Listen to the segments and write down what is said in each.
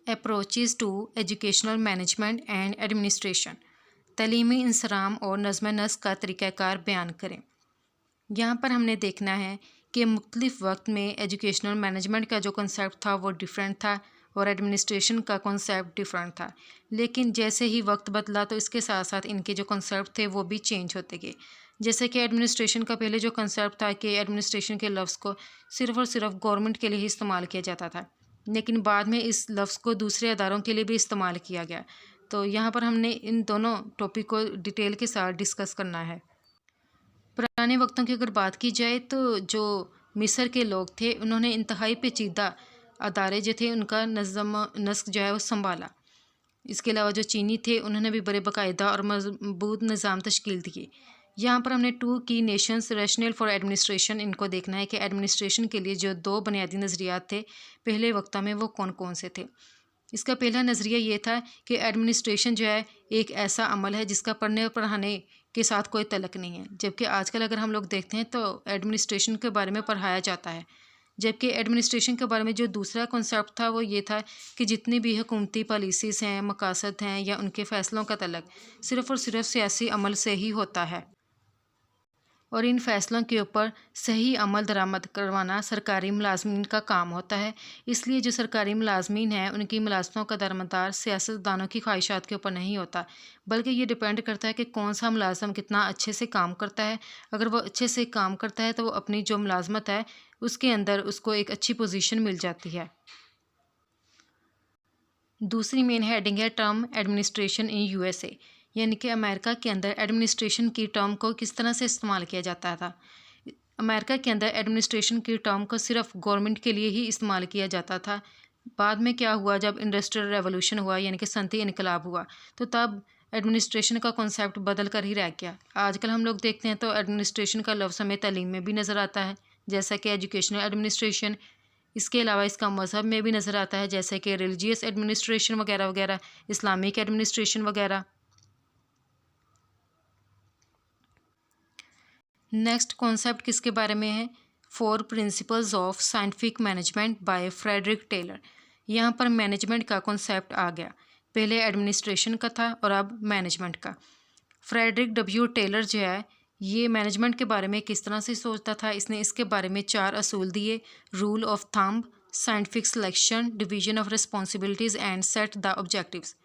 Approaches to educational management and administration, तालीमी इंसराम और नज़्म नस्क का तरीक़ाकार बयान करें। यहाँ पर हमने देखना है कि मुख्तलिफ़ वक्त में एजुकेशनल मैनेजमेंट का जो कंसेप्ट था वो डिफरेंट था और एडमिनिस्ट्रेशन का कंसेप्ट डिफरेंट था, लेकिन जैसे ही वक्त बदला तो इसके साथ साथ इनके जो कंसेप्ट थे वो भी चेंज होते गए। जैसे कि एडमिनिस्ट्रेशन का पहले जो कंसेप्ट था कि एडमिनिस्ट्रेशन के लफ्ज़ को सिर्फ़ और सिर्फ गवर्नमेंट के लिए ही इस्तेमाल किया जाता था, लेकिन बाद में इस लफ्ज़ को दूसरे अदारों के लिए भी इस्तेमाल किया गया। तो यहाँ पर हमने इन दोनों टॉपिक को डिटेल के साथ डिस्कस करना है। पुराने वक्तों की अगर बात की जाए तो जो मिस्र के लोग थे उन्होंने इंतहाई पेचीदा अदारे जो थे उनका नज़्म नस्क जो है वो संभाला। इसके अलावा जो चीनी थे उन्होंने भी बड़े बाकायदा और मजबूत निज़ाम तश्कील दिए। यहाँ पर हमने टू की नेशंस रैशनल फॉर एडमिनिस्ट्रेशन इनको देखना है कि एडमिनिस्ट्रेशन के लिए जो दो बुनियादी नज़रियात थे पहले वक्तों में वो कौन कौन से थे। इसका पहला नज़रिया ये था कि एडमिनिस्ट्रेशन जो है एक ऐसा अमल है जिसका पढ़ने और पढ़ाने के साथ कोई तल्लुक़ नहीं है, जबकि आजकल अगर हम लोग देखते हैं तो एडमिनिस्ट्रेशन के बारे में पढ़ाया जाता है। जबकि एडमिनिस्ट्रेशन के बारे में जो दूसरा कॉन्सेप्ट था वो ये था कि जितनी भी हुकूमती पॉलिसीज़ हैं, मकासद हैं या उनके फ़ैसलों का तल्लुक़ सिर्फ़ और सिर्फ सियासी अमल से ही होता है और इन फ़ैसलों के ऊपर सही अमल दरामद करवाना सरकारी मुलाज़मीन का काम होता है। इसलिए जो सरकारी मुलाज़मीन हैं उनकी मुलाज़मतों का दारोमदार सियासतदानों की ख्वाहिशात के ऊपर नहीं होता, बल्कि ये डिपेंड करता है कि कौन सा मुलाज़म कितना अच्छे से काम करता है। अगर वो अच्छे से काम करता है तो वो अपनी जो मुलाज़मत है उसके अंदर उसको एक अच्छी पोजीशन मिल जाती है। दूसरी मेन हेडिंग है टर्म एडमिनिस्ट्रेशन इन यूएसए, यानी कि अमेरिका के अंदर एडमिनिस्ट्रेशन की टर्म को किस तरह से इस्तेमाल किया जाता था। अमेरिका के अंदर एडमिनिस्ट्रेशन की टर्म को सिर्फ गवर्नमेंट के लिए ही इस्तेमाल किया जाता था। बाद में क्या हुआ, जब इंडस्ट्रियल रेवोल्यूशन हुआ यानी कि सनती इनकलाब हुआ तो तब एडमिनिस्ट्रेशन का कॉन्सेप्ट बदल कर ही रह गया। आजकल हम लोग देखते हैं तो एडमिनिस्ट्रेशन का लफ्ज़ हमें तालीम में भी नज़र आता है, जैसा कि एजुकेशनल एडमिनिस्ट्रेशन। इसके अलावा इसका मज़हब में भी नज़र आता है, जैसे कि रिलीजियस एडमिनिस्ट्रेशन वगैरह वगैरह, इस्लामिक एडमिनिस्ट्रेशन वगैरह। नेक्स्ट कॉन्सेप्ट किसके बारे में है? 4 principles of scientific management by Frederick Taylor. यहाँ पर मैनेजमेंट का कॉन्सेप्ट आ गया, पहले एडमिनिस्ट्रेशन का था और अब मैनेजमेंट का। फ्रेडरिक डब्ल्यू टेलर जो है ये मैनेजमेंट के बारे में किस तरह से सोचता था, इसने इसके बारे में 4 असूल दिए: rule of thumb, scientific selection, division of responsibilities and set the objectives.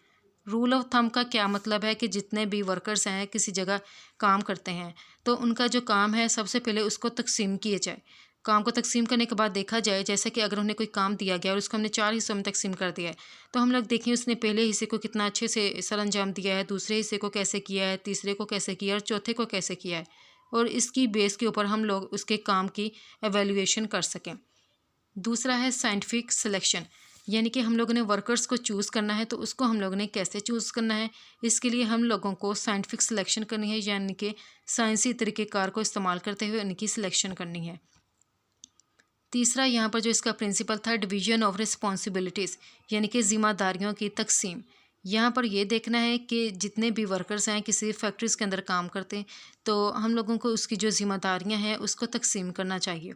Rule of thumb का क्या मतलब है कि जितने भी वर्कर्स हैं किसी जगह काम करते हैं तो उनका जो काम है सबसे पहले उसको तकसीम किए जाए। काम को तकसीम करने के बाद देखा जाए, जैसे कि अगर उन्हें कोई काम दिया गया और उसको हमने 4 हिस्सों में तकसीम कर दिया है तो हम लोग देखें उसने पहले हिस्से को कितना अच्छे से सर अंजाम दिया है, दूसरे हिस्से को कैसे किया है, तीसरे को कैसे किया और चौथे को कैसे किया है, और इसकी बेस के ऊपर हम लोग उसके काम की एवेल्यूएशन कर सकें। दूसरा है साइंटिफिक सिलेक्शन, यानी कि हम लोगों ने वर्कर्स को चूज़ करना है तो उसको हम लोगों ने कैसे चूज़ करना है, इसके लिए हम लोगों को साइंटिफिक सिलेक्शन करनी है, यानी कि साइंसी तरीक़ेकार को इस्तेमाल करते हुए उनकी सिलेक्शन करनी है। तीसरा यहाँ पर जो इसका प्रिंसिपल था डिवीजन ऑफ रिस्पॉन्सिबिलिटीज़, यानी कि ज़िम्मेदारियों की तकसीम। यहाँ पर ये देखना है कि जितने भी वर्कर्स हैं किसी फैक्ट्रीज़ के अंदर काम करते हैं तो हम लोगों को उसकी जो ज़िम्मेदारियाँ हैं उसको तकसीम करना चाहिए।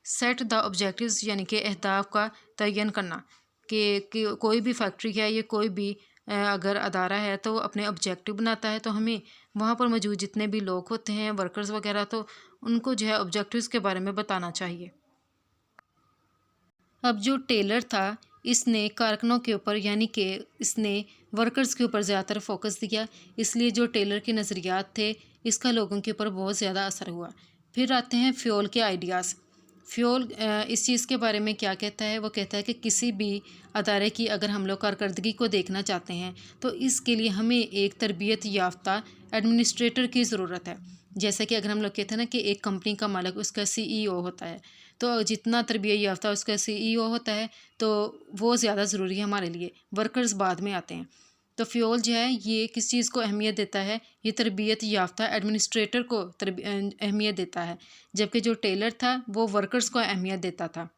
सेट द ऑब्जेक्टिव्स, यानी कि अहदाफ का तयन करना कि कोई भी फैक्ट्री है या कोई भी अगर अदारा है तो वो अपने ऑब्जेक्टिव बनाता है तो हमें वहाँ पर मौजूद जितने भी लोग होते हैं वर्कर्स वगैरह तो उनको जो है ऑब्जेक्टिव्स के बारे में बताना चाहिए। अब जो टेलर था इसने कारकुनों के ऊपर यानी कि इसने वर्कर्स के ऊपर ज़्यादातर फोकस दिया, इसलिए जो टेलर के नज़रियात थे इसका लोगों के ऊपर बहुत ज़्यादा असर हुआ। फिर आते हैं फ्यूल के आइडियाज़। फ्यूल इस चीज़ के बारे में क्या कहता है, वो कहता है कि किसी भी अदारे की अगर हम लोग कारकर्दगी को देखना चाहते हैं तो इसके लिए हमें एक तरबियत याफ्ता एडमिनिस्ट्रेटर की ज़रूरत है। जैसे कि अगर हम लोग कहते हैं ना कि एक कंपनी का मालिक उसका सीईओ होता है, तो जितना तरबियत याफ्ता उसका सीईओ होता है तो वो ज़्यादा ज़रूरी है हमारे लिए, वर्कर्स बाद में आते हैं। तो फ्यूल जो है ये किस चीज़ को अहमियत देता है, ये तरबियत याफ्ता एडमिनिस्ट्रेटर को अहमियत देता है, जबकि जो टेलर था वो वर्कर्स को अहमियत देता था।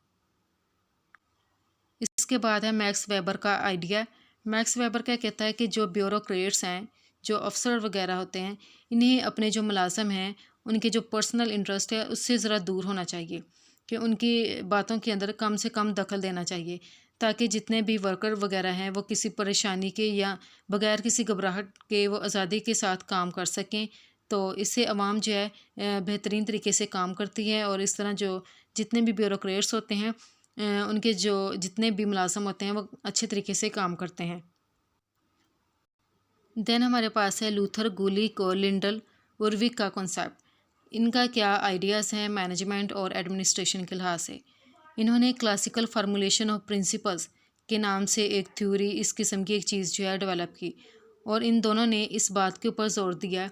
इसके बाद है मैक्स वेबर का आइडिया। मैक्स वेबर क्या कहता है कि जो ब्यूरोक्रेट्स हैं, जो अफसर वगैरह होते हैं, इन्हें अपने जो मुलाजम हैं उनके जो पर्सनल इंटरेस्ट है उससे ज़रा दूर होना चाहिए। کہ ان کی باتوں کے اندر کم سے کم دخل دینا چاہیے، تاکہ جتنے بھی ورکر وغیرہ ہیں وہ کسی پریشانی کے یا بغیر کسی گھبراہٹ کے وہ آزادی کے ساتھ کام کر سکیں۔ تو اس سے عوام جو ہے بہترین طریقے سے کام کرتی ہے، اور اس طرح جو جتنے بھی بیوروکریٹس ہوتے ہیں ان کے جو جتنے بھی ملازم ہوتے ہیں وہ اچھے طریقے سے کام کرتے ہیں۔ دین ہمارے پاس ہے لوتھر، گولیک اور لنڈل اوروک کا کنسیپٹ۔ ان کا کیا آئیڈیاز ہیں مینجمنٹ اور ایڈمنسٹریشن کے لحاظ سے۔ انہوں نے کلاسیکل فارمولیشن آف پرنسپلز کے نام سے ایک تھیوری، اس قسم کی ایک چیز جو ہے ڈیولپ کی، اور ان دونوں نے اس بات کے اوپر زور دیا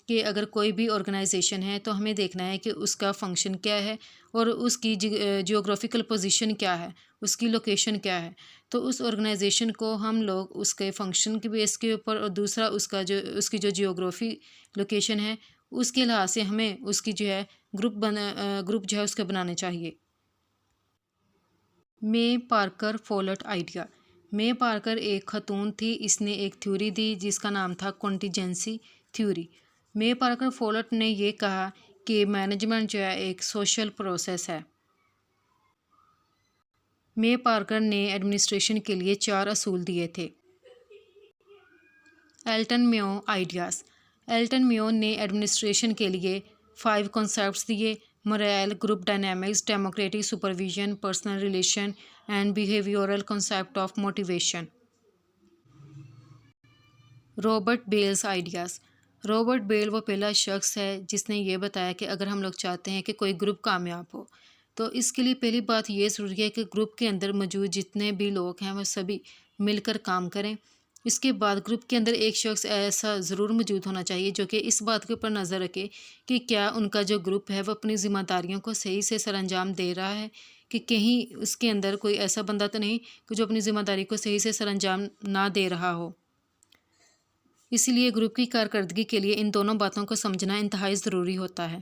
کہ اگر کوئی بھی آرگنائزیشن ہے تو ہمیں دیکھنا ہے کہ اس کا فنکشن کیا ہے اور اس کی جیوگرافیکل پوزیشن کیا ہے، اس کی لوکیشن کیا ہے۔ تو اس آرگنائزیشن کو ہم لوگ اس کے فنکشن کے بیس کے اوپر، اور دوسرا اس کی جو جیوگرافی لوکیشن ہے اس کے لحاظ سے ہمیں اس کی جو ہے گروپ جو ہے اس کے بنانے چاہیے۔ مے پارکر فولٹ آئیڈیا۔ مے پارکر ایک خاتون تھی، اس نے ایک تھیوری دی جس کا نام تھا کنٹینجنسی تھیوری۔ مے پارکر فولٹ نے یہ کہا کہ مینجمنٹ جو ہے ایک سوشل پروسیس ہے۔ مے پارکر نے ایڈمنسٹریشن کے لیے 4 اصول دیے تھے۔ ایلٹن میو آئیڈیاز۔ ایلٹن میو نے ایڈمنسٹریشن کے لیے 5 کنسیپٹس دیے: morale, group dynamics, democratic supervision, personal relation and behavioural concept of motivation. Robert Bales ideas. Robert Bales وہ پہلا شخص ہے جس نے یہ بتایا کہ اگر ہم لوگ چاہتے ہیں کہ کوئی گروپ کامیاب ہو تو اس کے لیے پہلی بات یہ ضروری ہے کہ گروپ کے اندر موجود جتنے بھی لوگ ہیں وہ سبھی مل کر کام کریں۔ اس کے بعد گروپ کے اندر ایک شخص ایسا ضرور موجود ہونا چاہیے جو کہ اس بات کے اوپر نظر رکھے کہ کیا ان کا جو گروپ ہے وہ اپنی ذمہ داریوں کو صحیح سے سر انجام دے رہا ہے، کہ کہیں اس کے اندر کوئی ایسا بندہ تو نہیں کہ جو اپنی ذمہ داری کو صحیح سے سر انجام نہ دے رہا ہو۔ اسی لیے گروپ کی کارکردگی کے لیے ان دونوں باتوں کو سمجھنا انتہائی ضروری ہوتا ہے۔